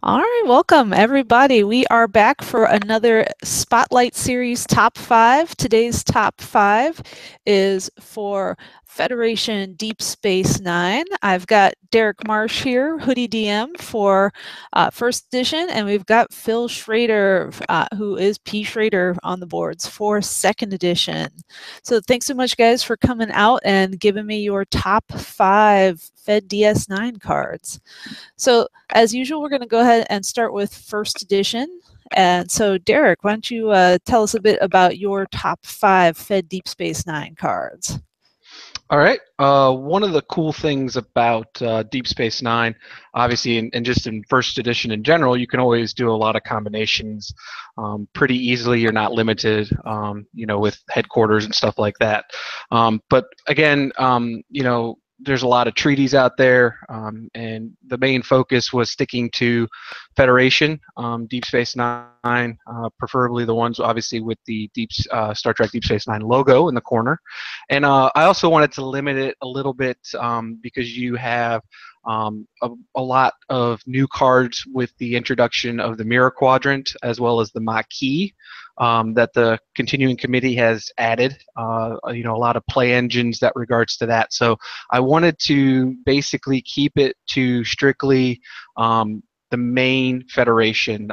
All right, welcome everybody. We are back for another Spotlight Series Top 5. Today's Top 5 is for Federation Deep Space Nine. I've got Derrick Marsh here, Hoodie DM for First Edition, and we've got Phil Schrader, who is P. Schrader on the boards for Second Edition. So thanks so much, guys, for coming out and giving me your top 5 Fed DS9 cards. So as usual, we're going to go ahead and start with First Edition. And so, Derrick, why don't you tell us a bit about your top 5 Fed Deep Space Nine cards? All right. One of the cool things about Deep Space Nine, obviously, and just in First Edition in general, you can always do a lot of combinations pretty easily. You're not limited, with headquarters and stuff like that. But again, there's a lot of treaties out there, and the main focus was sticking to Federation, Deep Space Nine, preferably the ones obviously with the Star Trek Deep Space Nine logo in the corner. And I also wanted to limit it a little bit because you have a lot of new cards with the introduction of the Mirror Quadrant as well as the Maquis that the continuing committee has added. A lot of play engines that regards to that. So I wanted to basically keep it to strictly the main Federation,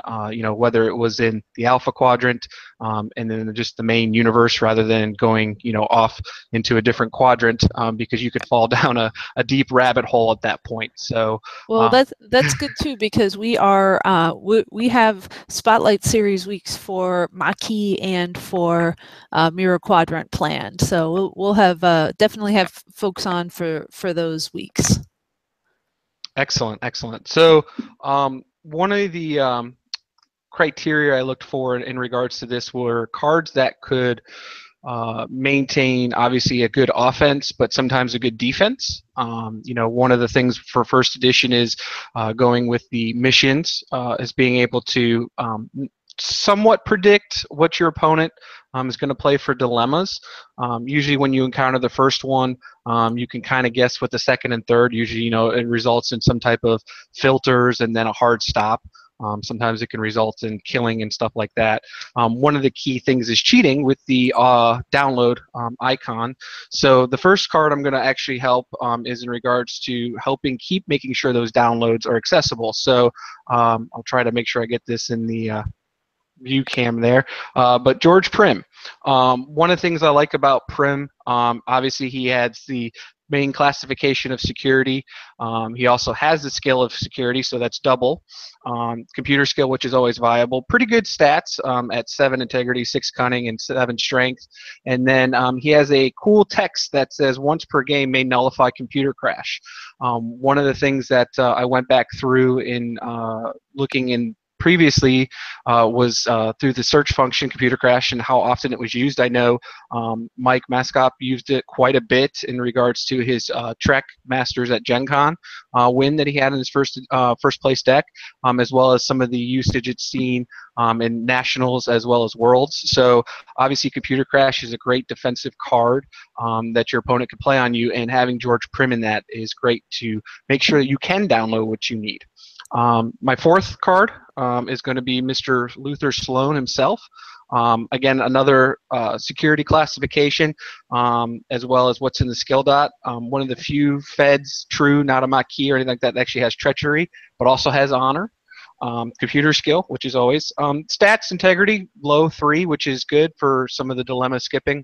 whether it was in the Alpha Quadrant and then just the main universe rather than going, off into a different quadrant because you could fall down a deep rabbit hole at that point. So, well, that's good too, because we are we have Spotlight Series weeks for Maquis and for Mirror Quadrant planned. So we'll have definitely have folks on for those weeks. Excellent, excellent. So one of the criteria I looked for in regards to this were cards that could maintain obviously a good offense, but sometimes a good defense. One of the things for First Edition is going with the missions, is being able to somewhat predict what your opponent is going to play for dilemmas. Usually when you encounter the first one, you can kind of guess what the second and third, usually, it results in some type of filters and then a hard stop. Sometimes it can result in killing and stuff like that. One of the key things is cheating with the download icon. So the first card I'm going to actually help is in regards to helping keep making sure those downloads are accessible. So I'll try to make sure I get this in the view cam there. But George Prim, one of the things I like about Prim, obviously he has the main classification of security. He also has the skill of security, so that's double. Computer skill, which is always viable. Pretty good stats at 7 integrity, 6 cunning, and 7 strength. And then he has a cool text that says once per game may nullify computer crash. One of the things that I went back through in looking in previously was through the search function computer crash and how often it was used. I know Mike Mascop used it quite a bit in regards to his Trek Masters at Gen Con win that he had in his first place deck, as well as some of the usage it's seen in Nationals as well as Worlds. So obviously computer crash is a great defensive card that your opponent can play on you, and having George Prim in that is great to make sure that you can download what you need. My fourth card is going to be Mr. Luther Sloan himself. Again, another security classification, as well as what's in the skill dot. One of the few Feds, true, not a Maquis or anything like that actually has treachery, but also has honor. Computer skill, which is always. Stats, integrity, low 3, which is good for some of the dilemma skipping,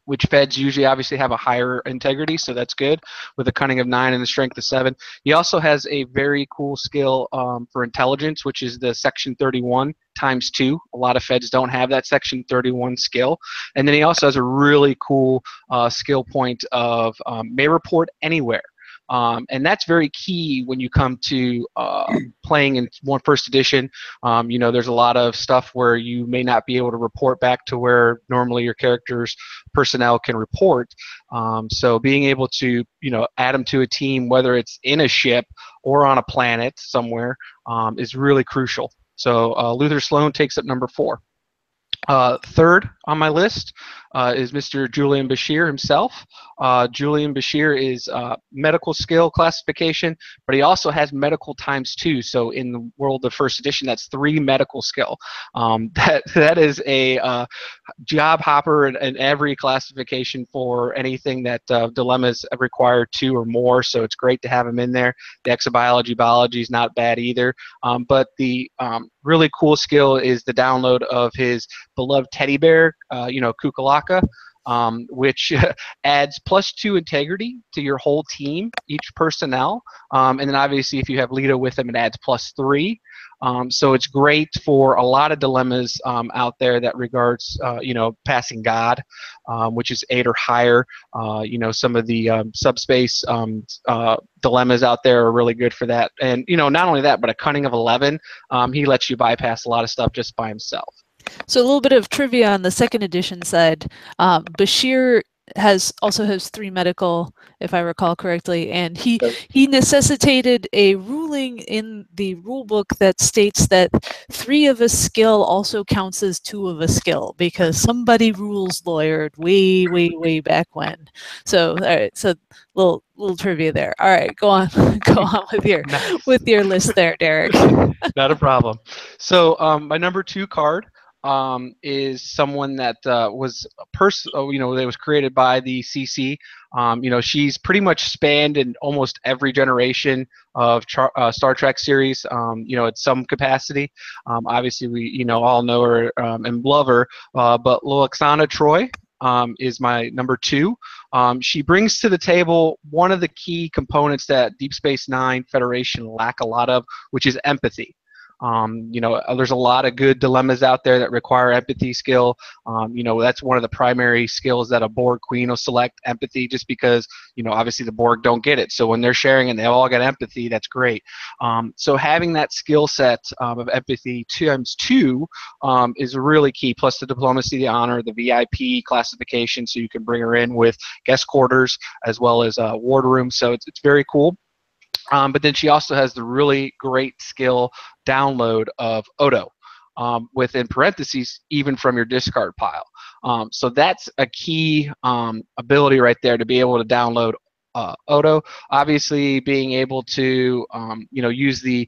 which Feds usually obviously have a higher integrity, so that's good, with a cunning of 9 and a strength of 7. He also has a very cool skill for intelligence, which is the section 31 times 2. A lot of Feds don't have that section 31 skill. And then he also has a really cool skill point of may report anywhere. And that's very key when you come to playing in First Edition. There's a lot of stuff where you may not be able to report back to where normally your character's personnel can report. So being able to, add them to a team, whether it's in a ship or on a planet somewhere, is really crucial. So Luther Sloan takes up number 4. Third on my list is Mr. Julian Bashir himself. Julian Bashir is medical skill classification, but he also has medical ×2. So in the world of first edition, that's 3 medical skill. That is a job hopper in every classification for anything that dilemmas require 2 or more. So it's great to have him in there. The exobiology biology is not bad either. But the really cool skill is the download of his beloved teddy bear, Kukalaka, which adds +2 integrity to your whole team, each personnel. And then obviously if you have Lita with him, it adds +3. So it's great for a lot of dilemmas out there that regards, passing God, which is 8 or higher. Some of the subspace dilemmas out there are really good for that. And, not only that, but a cunning of 11, he lets you bypass a lot of stuff just by himself. So a little bit of trivia on the second edition side. Bashir also has 3 medical, if I recall correctly, and he necessitated a ruling in the rule book that states that 3 of a skill also counts as 2 of a skill, because somebody rules lawyered way back when. So all right, so little trivia there. All right, go on with your Nice. with your list there, Derrick. Not a problem. So my number 2 card is someone that was a person, that was created by the CC. She's pretty much spanned in almost every generation of Star Trek series, at some capacity. Obviously, we, all know her and love her, but Loxana Troy is my number 2. She brings to the table one of the key components that Deep Space Nine Federation lack a lot of, which is empathy. There's a lot of good dilemmas out there that require empathy skill. That's one of the primary skills that a Borg queen will select, empathy, just because, obviously the Borg don't get it. So when they're sharing and they all get empathy, that's great. So having that skill set of empathy ×2 is really key, plus the diplomacy, the honor, the VIP classification, so you can bring her in with guest quarters as well as wardroom. So it's very cool. But then she also has the really great skill download of Odo, within parentheses, even from your discard pile. So that's a key ability right there, to be able to download Odo. Obviously, being able to use the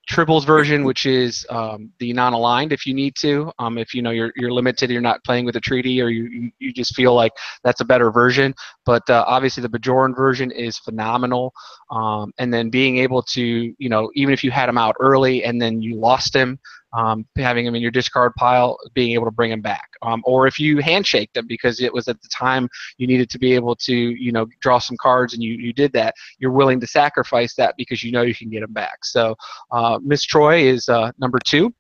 Tribbles version, which is the non-aligned, if you need to. If you're limited, you're not playing with a treaty, or you just feel like that's a better version. But obviously the Bajoran version is phenomenal. And then being able to, even if you had him out early and then you lost him, having him in your discard pile, being able to bring him back. Or if you handshaked him because it was at the time you needed to be able to, draw some cards, and you did that, you're willing to sacrifice that because you can get him back. So Miss Troy is number 2.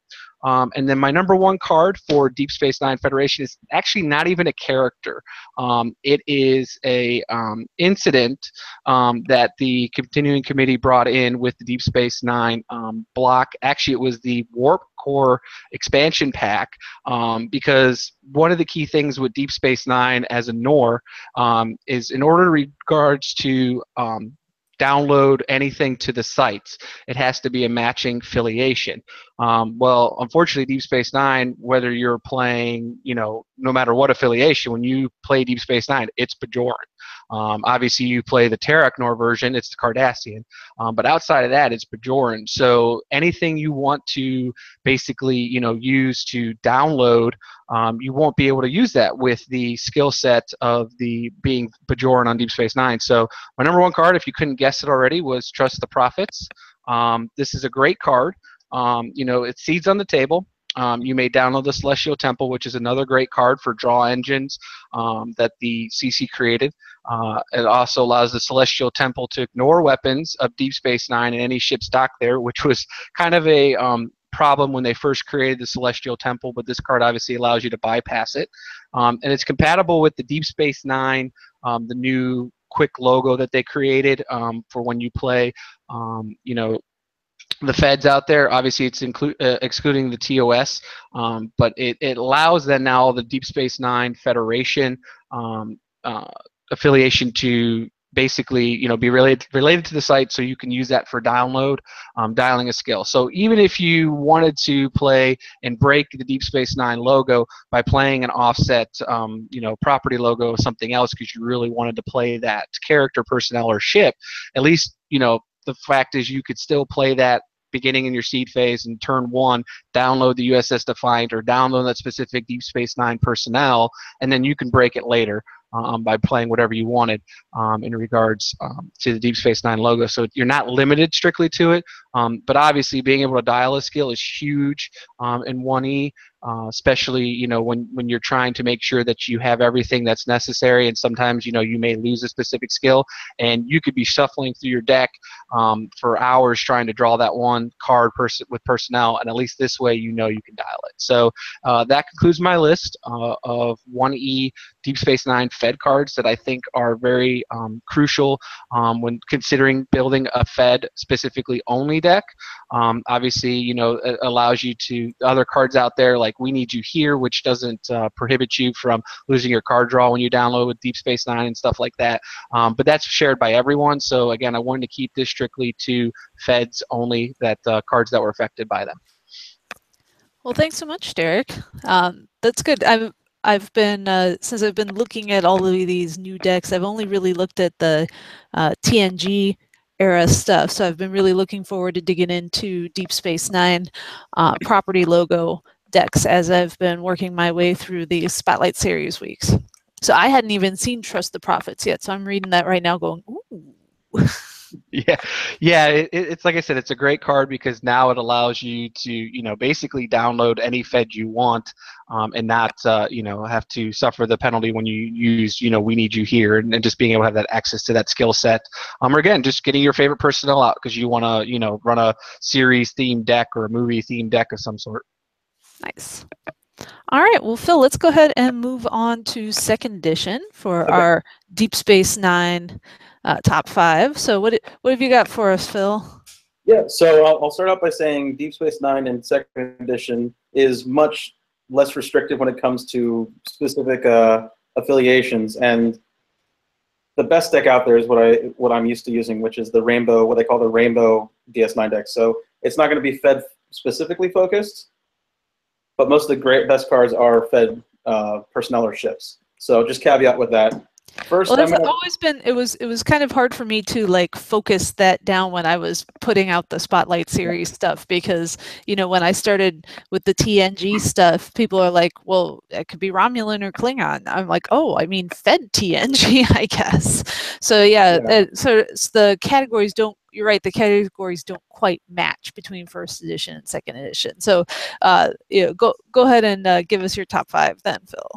And then my number 1 card for Deep Space Nine Federation is actually not even a character. It is a incident that the continuing committee brought in with the Deep Space Nine block. Actually, it was the Warp Core expansion pack, because one of the key things with Deep Space Nine as a NOR is, in order regards to download anything to the sites, it has to be a matching affiliation. Well, unfortunately, Deep Space Nine, whether you're playing, no matter what affiliation, when you play Deep Space Nine, it's Bajoran. Obviously, you play the Terek Nor version, it's the Cardassian. But outside of that, it's Bajoran. So anything you want to basically, use to download, you won't be able to use that with the skill set of the being Bajoran on Deep Space Nine. So my number 1 card, if you couldn't guess it already, was Trust the Prophets. This is a great card. It's seeds on the table. You may download the Celestial Temple, which is another great card for draw engines that the CC created. It also allows the Celestial Temple to ignore weapons of Deep Space Nine and any ship stock there, which was kind of a problem when they first created the Celestial Temple, but this card obviously allows you to bypass it. And it's compatible with the Deep Space Nine, the new quick logo that they created for when you play, the feds out there. Obviously, it's excluding the TOS, but it allows then now the Deep Space Nine Federation affiliation to basically, you know, be related to the site, so you can use that for download, dialing a skill. So even if you wanted to play and break the Deep Space Nine logo by playing an offset, you know, property logo of something else because you really wanted to play that character, personnel, or ship, at least, you know, the fact is you could still play that beginning in your seed phase, and turn 1, download the USS Defiant or download that specific Deep Space Nine personnel, and then you can break it later by playing whatever you wanted in regards to the Deep Space Nine logo. So you're not limited strictly to it, but obviously being able to dial a skill is huge in 1E. Especially, you know, when you're trying to make sure that you have everything that's necessary, and sometimes, you know, you may lose a specific skill, and you could be shuffling through your deck for hours trying to draw that one card with personnel, and at least this way you know you can dial it. So that concludes my list of 1E Deep Space Nine Fed cards that I think are very crucial when considering building a Fed specifically only deck. Obviously, you know, it allows you to, other cards out there like We Need You Here, which doesn't prohibit you from losing your card draw when you download with Deep Space Nine and stuff like that. But that's shared by everyone. So again, I wanted to keep this strictly to Feds only, that cards that were affected by them. Well, thanks so much, Derrick. That's good. I've been since I've been looking at all of these new decks, I've only really looked at the TNG era stuff. So I've been really looking forward to digging into Deep Space Nine property logo decks as I've been working my way through the Spotlight Series weeks. So I hadn't even seen Trust the Prophets yet. So I'm reading that right now going, ooh. Yeah. It's like I said, it's a great card because now it allows you to, you know, basically download any Fed you want, and not, you know, have to suffer the penalty when you use, you know, We Need You Here, and just being able to have that access to that skill set. Or again, just getting your favorite personnel out because you want to, you know, run a series themed deck or a movie themed deck of some sort. Nice. All right, well, Phil, let's go ahead and move on to second edition for our Deep Space Nine top 5. So what have you got for us, Phil? Yeah, so I'll start out by saying Deep Space Nine in second edition is much less restrictive when it comes to specific affiliations, and the best deck out there is what I'm used to using, which is the Rainbow, what they call the Rainbow DS9 deck. So it's not going to be Fed specifically focused, but most of the best cards are Fed personnel or ships. So just caveat with that. First, well, that's always been, it was kind of hard for me to like focus that down when I was putting out the Spotlight Series stuff, because, you know, when I started with the TNG stuff, people are like, well, it could be Romulan or Klingon. I'm like, oh, I mean Fed TNG, I guess. So yeah. So the categories don't, you're right, the categories don't quite match between first edition and second edition. So yeah, go ahead and give us your top 5 then, Phil.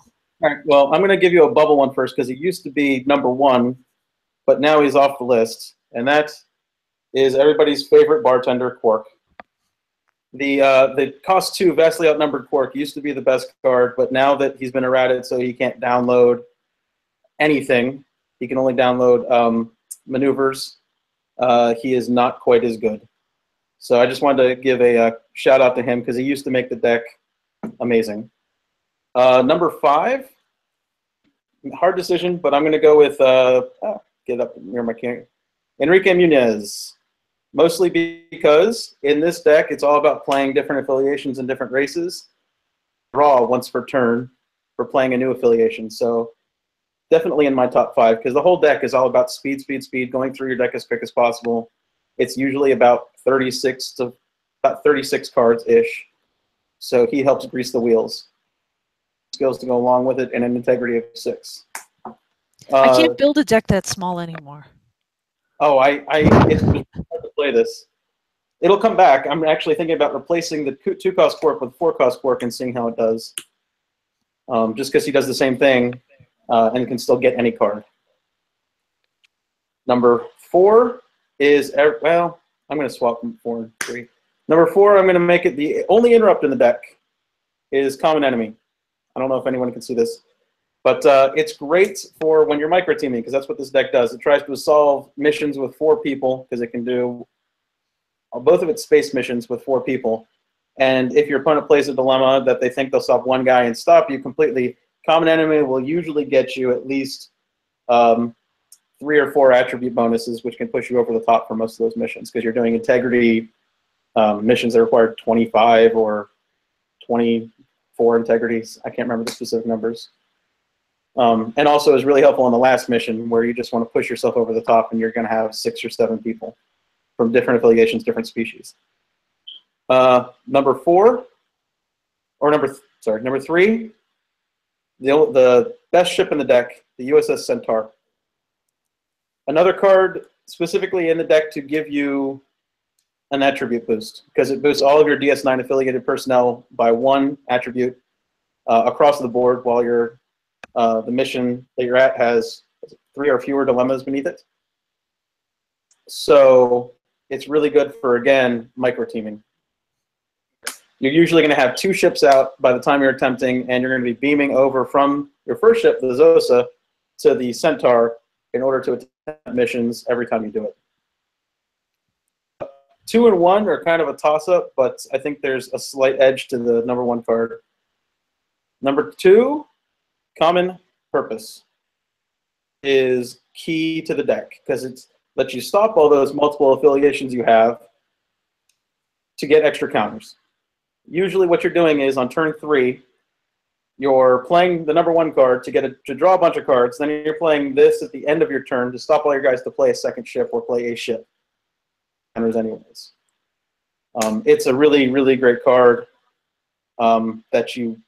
All right, well, I'm going to give you a bubble one first because he used to be #1, but now he's off the list, and that is everybody's favorite bartender, Quark. The cost 2 vastly outnumbered Quark used to be the best card, but now that he's been errated so he can't download anything, he can only download maneuvers, he is not quite as good. So I just wanted to give a shout out to him because he used to make the deck amazing. Number 5, hard decision, but I'm going to go with, get up near my camera, Enrique Muniz. Mostly because in this deck, it's all about playing different affiliations and different races. Draw once per turn for playing a new affiliation. So definitely in my top 5, because the whole deck is all about speed, speed, speed, going through your deck as quick as possible. It's usually about 36 cards-ish. So he helps grease the wheels. Skills to go along with it, and an integrity of 6. I can't build a deck that small anymore. Oh, it's hard to play this. It'll come back. I'm actually thinking about replacing the 2-cost Quark with 4-cost Quark and seeing how it does. Just because he does the same thing and can still get any card. Number 4 is, well, I'm going to swap from 4 and 3. Number 4, I'm going to make it the only interrupt in the deck is Common Enemy. I don't know if anyone can see this, but it's great for when you're micro-teaming, because that's what this deck does. It tries to solve missions with 4 people, because it can do both of its space missions with 4 people. And if your opponent plays a dilemma that they think they'll stop one guy and stop you completely, Common Enemy will usually get you at least 3 or 4 attribute bonuses, which can push you over the top for most of those missions, because you're doing integrity missions that require 25 or 24 integrities. I can't remember the specific numbers. And also is really helpful on the last mission, where you just want to push yourself over the top, and you're going to have 6 or 7 people from different affiliations, different species. Number 3, the best ship in the deck, the USS Centaur. Another card specifically in the deck to give you an attribute boost, because it boosts all of your DS9 affiliated personnel by 1 attribute across the board, while you're the mission that you're at has 3 or fewer dilemmas beneath it. So it's really good for, again, micro-teaming. You're usually going to have 2 ships out by the time you're attempting, and you're going to be beaming over from your first ship, the Zosa, to the Centaur in order to attempt missions every time you do it. 2 and 1 are kind of a toss-up, but I think there's a slight edge to the number 1 card. Number 2, Common Purpose, is key to the deck, because it lets you stop all those multiple affiliations you have to get extra counters. Usually what you're doing is on turn 3, you're playing the number 1 card to draw a bunch of cards, then you're playing this at the end of your turn to stop all your guys to play a second ship or play a ship. Counters anyways. It's a really, really great card that you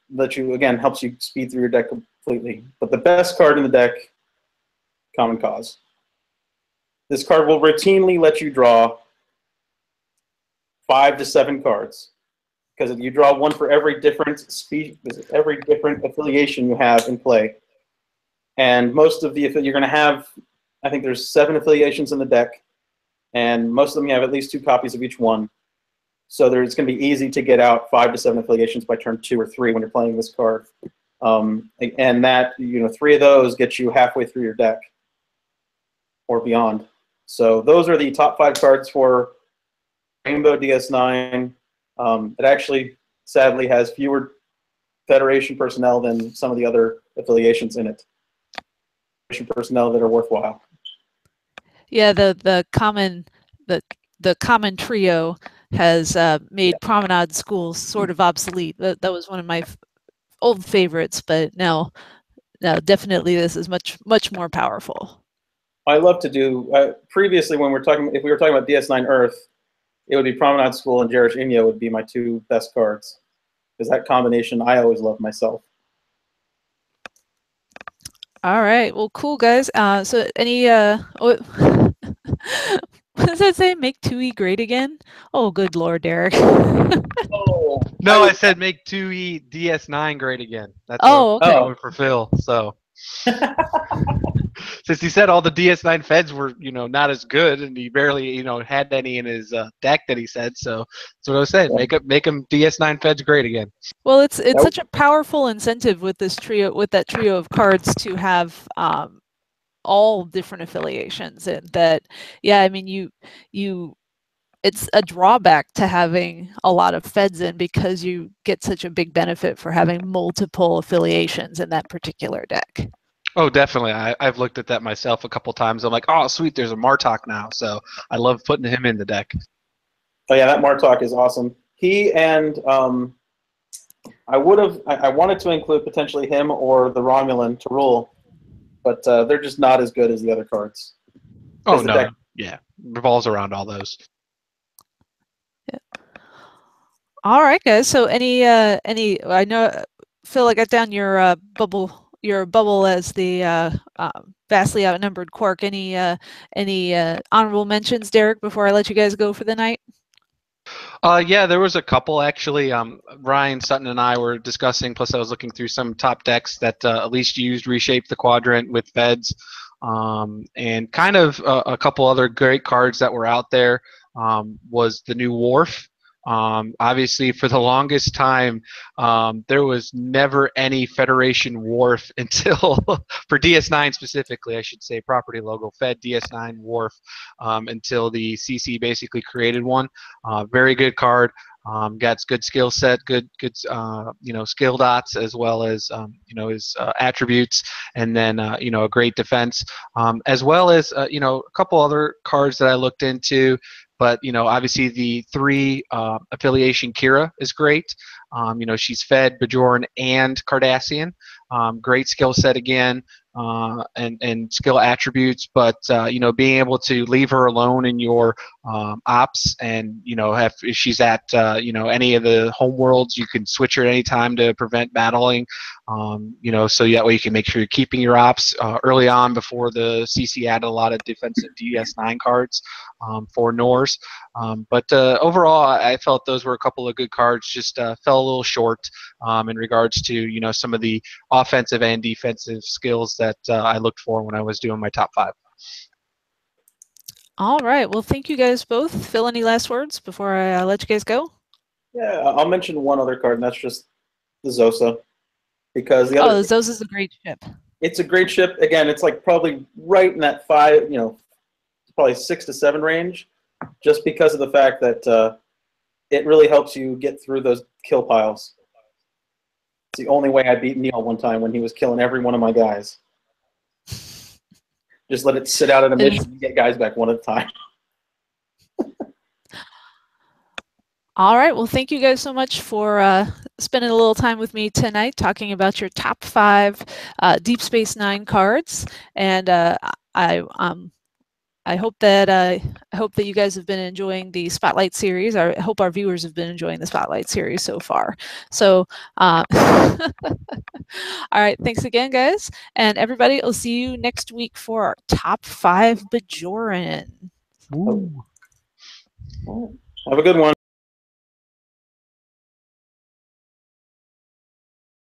again helps you speed through your deck completely. But the best card in the deck, Common Cause. This card will routinely let you draw 5 to 7 cards, because you draw 1 for every different every different affiliation you have in play. And most of the you're going to have, I think there's 7 affiliations in the deck, and most of them you have at least 2 copies of each one. So it's going to be easy to get out 5 to 7 affiliations by turn 2 or 3 when you're playing this card. And that, 3 of those get you halfway through your deck or beyond. So those are the top 5 cards for Rainbow DS9. It actually, sadly, has fewer Federation personnel than some of the other affiliations in it. Federation personnel that are worthwhile. Yeah, the common trio has made Promenade Schools sort of obsolete. That was one of my old favorites, but now definitely this is much more powerful. I love to do previously when if we were talking about DS9 Earth, it would be Promenade School and Jerish Inyo would be my 2 best cards, because that combination I always love myself. All right, well, cool guys. So any what does that say? Make 2E great again? Oh, good Lord, Derrick. Oh, No, I said make 2E DS9 great again. That's okay. what I'm going for Phil. So since he said all the DS9 feds were, not as good, and he barely, had any in his deck that he said. So that's what I was saying. Yeah. Make them DS9 feds great again. Well, it's such a powerful incentive with that trio of cards to have all different affiliations, and that, yeah, I mean, it's a drawback to having a lot of feds in, because you get such a big benefit for having multiple affiliations in that particular deck. Oh, definitely. I've looked at that myself a couple times. I'm like, oh, sweet, there's a Martok now. So I love putting him in the deck. Oh yeah, that Martok is awesome. He and I wanted to include potentially him or the Romulan to rule, but they're just not as good as the other cards. Oh no, yeah, revolves around all those. Yeah. All right, guys. So I know Phil, I got down your bubble as the vastly outnumbered Quark. Any honorable mentions, Derrick, before I let you guys go for the night? Yeah, there was a couple actually. Ryan Sutton and I were discussing. Plus, I was looking through some top decks that at least used Reshape the Quadrant with Feds, and kind of a couple other great cards that were out there. Was the new Wharf. Obviously, for the longest time, there was never any Federation Wharf until, for DS9 specifically, I should say, property logo, Fed DS9 Wharf, until the CC basically created one. Very good card. Got good skill set, good skill dots, as well as his attributes, and then a great defense, as well as a couple other cards that I looked into. But obviously the 3 affiliation Kira is great. She's Fed, Bajoran, and Cardassian. Great skill set again, and skill attributes. But being able to leave her alone in your ops, and if she's at any of the home worlds, you can switch her at any time to prevent battling. So that way you can make sure you're keeping your ops early on before the CC added a lot of defensive DS9 cards for Norse. But overall, I felt those were a couple of good cards. Just fell a little short in regards to some of the offensive and defensive skills that I looked for when I was doing my top 5. All right. Well, thank you guys both. Phil, any last words before I let you guys go? Yeah, I'll mention one other card, and that's just the Zosa. Because the other, Zosa's a great ship. It's a great ship. Again, it's like probably right in that 5, probably 6 to 7 range, just because of the fact that it really helps you get through those kill piles. It's the only way I beat Neil one time when he was killing every one of my guys. Just let it sit out at a mission and get guys back one at a time. All right. Well, thank you guys so much for spending a little time with me tonight talking about your top 5 Deep Space Nine cards. And I hope that you guys have been enjoying the Spotlight series. I hope our viewers have been enjoying the Spotlight series so far. So, all right, thanks again, guys, and everybody. I'll see you next week for our top 5 Bajoran. Ooh. Have a good one.